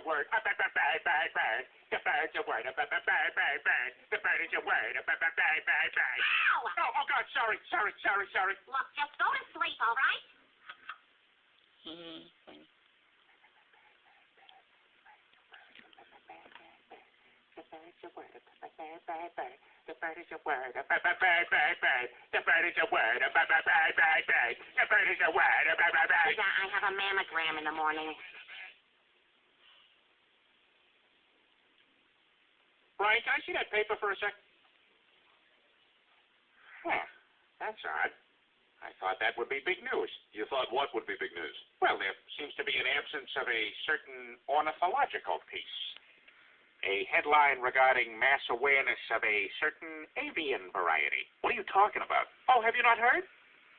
word. Bird. The bird's a word. Bird. The bird is a word. Bird. Ow! Oh, God, sorry. Look, just go to sleep, all right? Funny. The bird's a word. Bird. The bird is a word. Bird. The bird is a word. Bird. The bird is a word. Yeah, I have a mammogram in the morning. Brian, can I see that paper for a sec? Huh. That's odd. I thought that would be big news. You thought what would be big news? Well, there seems to be an absence of a certain ornithological piece. A headline regarding mass awareness of a certain avian variety. What are you talking about? Oh, have you not heard?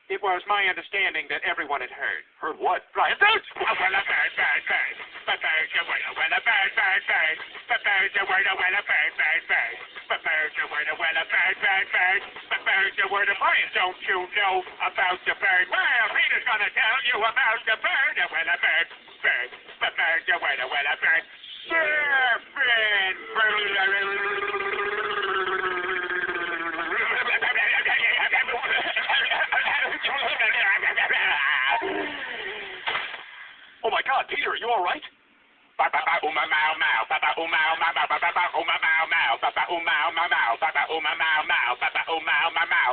It was my understanding that everyone had heard. Heard what? Brian, birds! Well, a bird. The bird's a word, well, a bird. The bird's a word, well, a bird. The bird's a word, well, a bird. The bird's a word. Brian, don't you know about the bird? Well, Peter's gonna tell you about the bird. Well, a bird. The bird's a word, well, a bird. Serpent! Oh my God, Peter, are you all right? Papa uma mau mau, papa uma mau mau, papa uma mau mau, papa uma mau mau, papa uma mau mau, papa uma mau mau.